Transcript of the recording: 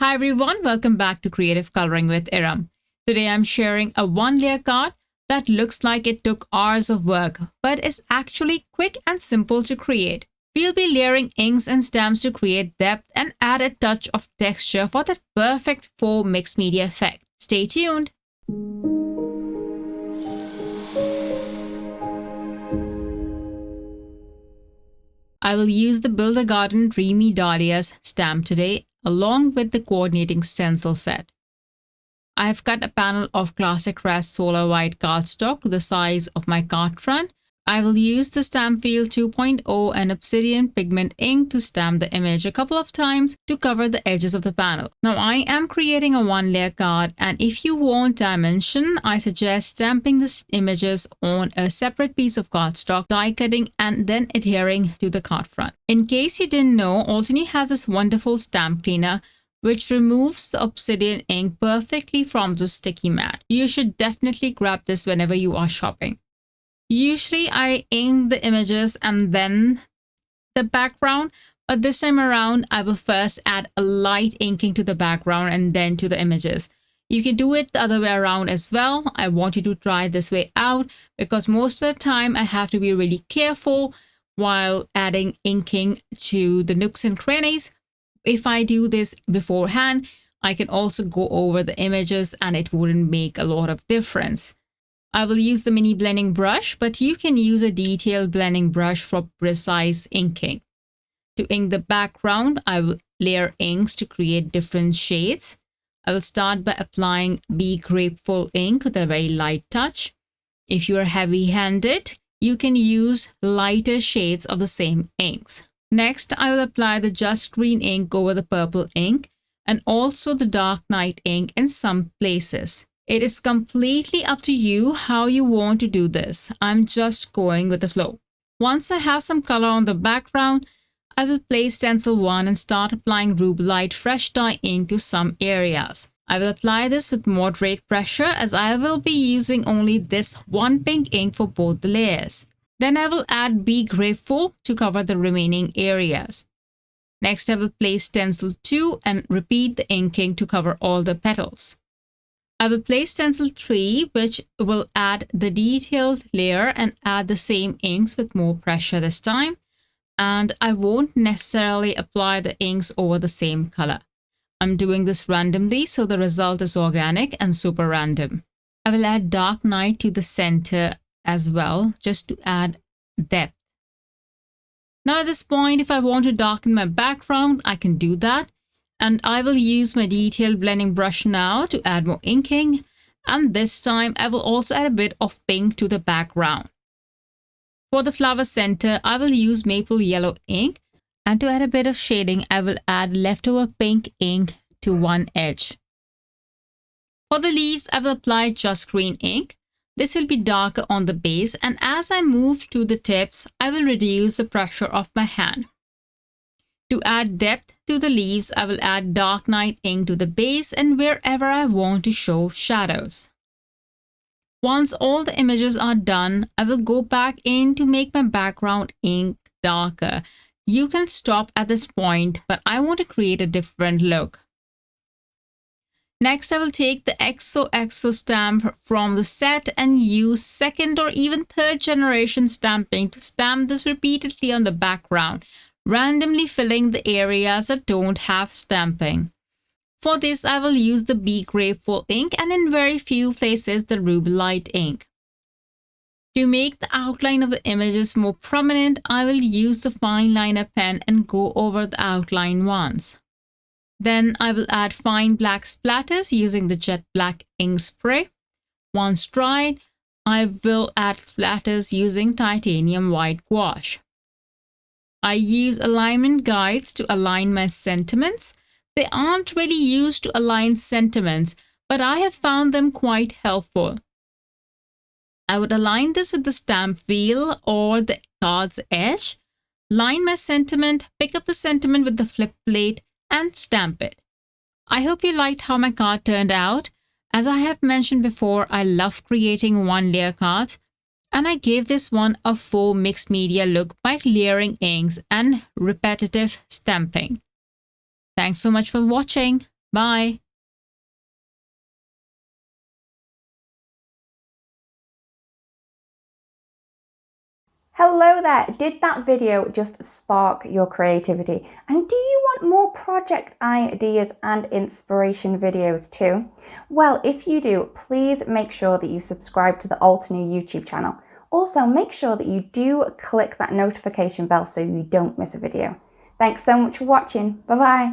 Hi everyone, welcome back to Creative Coloring with Erum. Today I'm sharing a one-layer card that looks like it took hours of work, but is actually quick and simple to create. We'll be layering inks and stamps to create depth and add a touch of texture for that perfect faux mixed media effect. Stay tuned! I will use the Build a Garden Dreamy Dahlias stamp today, along with the coordinating stencil set. I have cut a panel of classic Crest solar white cardstock to the size of my card front. I will use the Stampwheel 2.0 and Obsidian Pigment Ink to stamp the image a couple of times to cover the edges of the panel. Now I am creating a one-layer card, and if you want dimension, I suggest stamping the images on a separate piece of cardstock, die cutting, and then adhering to the card front. In case you didn't know, Altenew has this wonderful stamp cleaner which removes the obsidian ink perfectly from the sticky mat. You should definitely grab this whenever you are shopping. Usually I ink the images and then the background, but this time around I will first add a light inking to the background and then to the images. You can do it the other way around as well. I want you to try this way out because most of the time I have to be really careful while adding inking to the nooks and crannies. If I do this beforehand, I can also go over the images and it wouldn't make a lot of difference. I will use the mini blending brush, but you can use a detailed blending brush for precise inking. To ink the background, I will layer inks to create different shades. I will start by applying Be Grateful ink with a very light touch. If you are heavy-handed, you can use lighter shades of the same inks. Next, I will apply the Just Green ink over the purple ink and also the Dark Night ink in some places. It is completely up to you how you want to do this. I'm just going with the flow. Once I have some color on the background, I will place stencil 1 and start applying Tranquility Fresh Dye Ink to some areas. I will apply this with moderate pressure as I will be using only this one pink ink for both the layers. Then I will add Be Grateful to cover the remaining areas. Next, I will place stencil 2 and repeat the inking to cover all the petals. I will place stencil 3, which will add the detailed layer and add the same inks with more pressure this time. And I won't necessarily apply the inks over the same color. I'm doing this randomly, so the result is organic and super random. I will add Dark Night to the center as well, just to add depth. Now at this point, if I want to darken my background, I can do that. And I will use my detailed blending brush now to add more inking. And this time I will also add a bit of pink to the background. For the flower center, I will use maple yellow ink. And to add a bit of shading, I will add leftover pink ink to one edge. For the leaves, I will apply Just Green ink. This will be darker on the base. And as I move to the tips, I will reduce the pressure of my hand. To add depth to the leaves, I will add Dark Night ink to the base and wherever I want to show shadows. Once all the images are done, I will go back in to make my background ink darker. You can stop at this point, but I want to create a different look. Next, I will take the XOXO stamp from the set and use second or even third generation stamping to stamp this repeatedly on the background, randomly filling the areas that don't have stamping. For this, I will use the Be Grateful ink and in very few places the Rubelite ink. To make the outline of the images more prominent, I will use the fine liner pen and go over the outline once. Then I will add fine black splatters using the Jet Black ink spray. Once dried, I will add splatters using titanium white gouache. I use alignment guides to align my sentiments. They aren't really used to align sentiments, but I have found them quite helpful. I would align this with the stamp wheel or the card's edge, line my sentiment, pick up the sentiment with the flip plate, and stamp it. I hope you liked how my card turned out. As I have mentioned before, I love creating one-layer cards. And I gave this one a faux mixed media look by layering inks and repetitive stamping. Thanks so much for watching. Bye! Hello there! Did that video just spark your creativity? And do you want more project ideas and inspiration videos too? Well, if you do, please make sure that you subscribe to the Altenew YouTube channel. Also, make sure that you do click that notification bell so you don't miss a video. Thanks so much for watching. Bye bye!